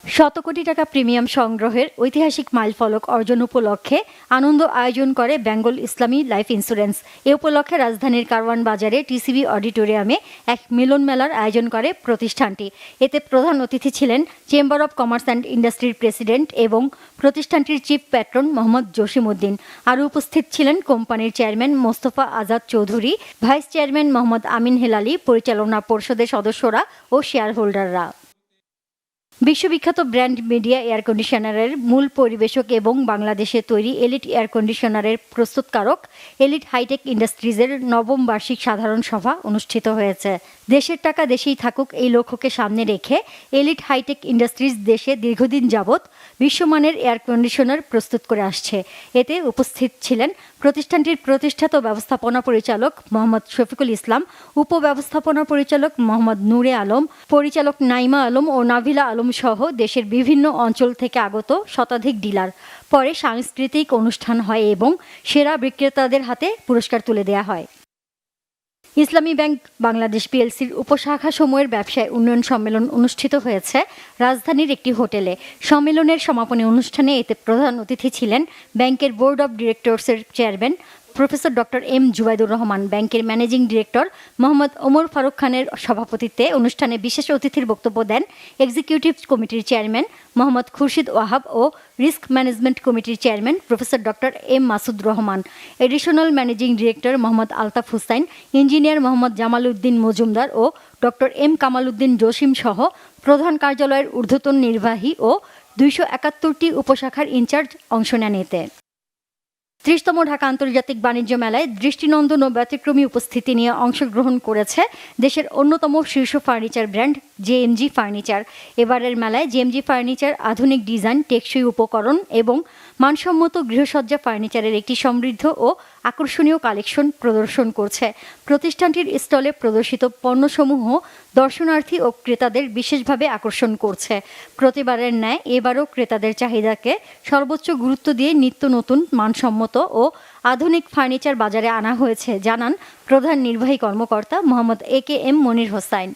100 কোটি টাকা প্রিমিয়াম সংগ্রহের ঐতিহাসিক মাইলফলক অর্জন উপলক্ষে আনন্দ আয়োজন করে বেঙ্গল ইসলামী লাইফ ইন্স্যুরেন্স। এ উপলক্ষে রাজধানীর কারওয়ান বাজারে TCB অডিটোরিয়ামে এক মিলন মেলার আয়োজন করে প্রতিষ্ঠানটি। এতে প্রধান অতিথি ছিলেন চেম্বার অব কমার্স অ্যান্ড ইন্ডাস্ট্রির প্রেসিডেন্ট এবং প্রতিষ্ঠানটির চিফ প্যাট্রন মোহাম্মদ জসিমউদ্দিন। আরও উপস্থিত ছিলেন কোম্পানির chairman Mostafa Azad Chowdhury, vice chairman Mohammad Amin Helali, পরিচালনা পর্ষদের সদস্যরা ও শেয়ার হোল্ডাররা। বিশ্ববিখ্যাত ব্র্যান্ড মিডিয়া এয়ার কন্ডিশনারের মূল পরিবেশক এবং বাংলাদেশে তৈরি এলিট এয়ার কন্ডিশনারের প্রস্তুতকারক এলিট হাইটেক ইন্ডাস্ট্রিজের নবম বার্ষিক সাধারণ সভা অনুষ্ঠিত হয়েছে। দেশের টাকা দেশেই থাকুক এই লক্ষ্যকে সামনে রেখে এলিট হাইটেক ইন্ডাস্ট্রিজ দেশে দীর্ঘদিন যাবৎ বিশ্বমানের এয়ার কন্ডিশনার প্রস্তুত করে আসছে। এতে উপস্থিত ছিলেন প্রতিষ্ঠানটির প্রতিষ্ঠাতা ব্যবস্থাপনা পরিচালক মোহাম্মদ শফিকুল ইসলাম, উপব্যবস্থাপনা পরিচালক মোহাম্মদ নূরে আলম, পরিচালক নাইমা আলম ও নাভিলা আলম সহ দেশের বিভিন্ন অঞ্চল থেকে আগত শতাধিক ডিলার। পরে সাংস্কৃতিক অনুষ্ঠান হয় এবং সেরা বিক্রেতাদের হাতে পুরস্কার তুলে দেওয়া হয়। ইসলামী ব্যাংক বাংলাদেশ পিএলসির উপশাখা সমূহের ব্যবসায় উন্নয়ন সম্মেলন অনুষ্ঠিত হয়েছে রাজধানীর একটি হোটেলে। সম্মেলনের সমাপনী অনুষ্ঠানে এতে প্রধান অতিথি ছিলেন ব্যাংকের বোর্ড অব ডিরেক্টরসের chairman professor doctor M Zubaidur Rahman. ব্যাংকের ম্যানেজিং ডিরেক্টর মোহাম্মদ ওমর ফারুক খানের সভাপতিত্বে অনুষ্ঠানে বিশেষ অতিথির বক্তব্য দেন এক্সিকিউটিভ কমিটির চেয়ারম্যান মোহাম্মদ খুরশিদ ওয়াহাব ও রিস্ক ম্যানেজমেন্ট কমিটির chairman professor doctor M Masud Rahman, additional managing director Mohammad Altaf Hussain, engineer Mohammad Jamal Uddin Majumder ও ডক্টর এম কামাল উদ্দিন জসিম সহ প্রধান কার্যালয়ের ঊর্ধ্বতন নির্বাহী ও 271টি উপশাখার ইনচার্জ অংশ নেন। এতে 30তম ঢাকা আন্তর্জাতিক বাণিজ্য মেলায় দৃষ্টিনন্দন ও ব্যতিক্রমী উপস্থিতি নিয়ে অংশগ্রহণ করেছে দেশের অন্যতম শীর্ষ ফার্নিচার ব্র্যান্ড জেএমজি ফার্নিচার। এবারের মেলায় জেএমজি ফার্নিচার আধুনিক ডিজাইন, টেকসই উপকরণ এবং মানসম্মত গৃহসজ্জা ফার্নিচারের একটি সমৃদ্ধ ও আকর্ষণীয় কালেকশন প্রদর্শন করছে। প্রতিষ্ঠানটির স্টলে প্রদর্শিত পণ্যসমূহ দর্শনার্থী ও ক্রেতাদের বিশেষভাবে আকর্ষণ করছে। প্রতিবারের ন্যায় এবারও ক্রেতাদের চাহিদাকে সর্বোচ্চ গুরুত্ব দিয়ে নিত্য নতুন মানসম্মত ও আধুনিক ফার্নিচার বাজারে আনা হয়েছে, জানান প্রধান নির্বাহী কর্মকর্তা মোহাম্মদ AKM মনির হোসাইন।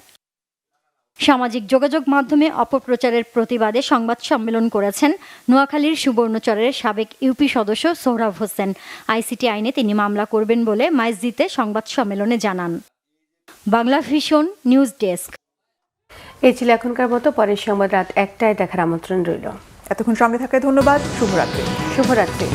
সামাজিক যোগাযোগ মাধ্যমে অপপ্রচারের প্রতিবাদে সংবাদ সম্মেলন করেছেন নোয়াখালীর সুবর্ণচরের সাবেক ইউপি সদস্য সোহরাব হোসেন। আইসিটি আইনে তিনি মামলা করবেন বলে মাইজদিতে সংবাদ সম্মেলনে জানান। Bangla vision news desk. এই ছিল এখনকার মতো। পরের সংবাদ রাত 1টায় দেখার আমন্ত্রণ রইল। এতক্ষণ সঙ্গে থাকায় ধন্যবাদ। শুভরাত্রি। শুভরাত্রি।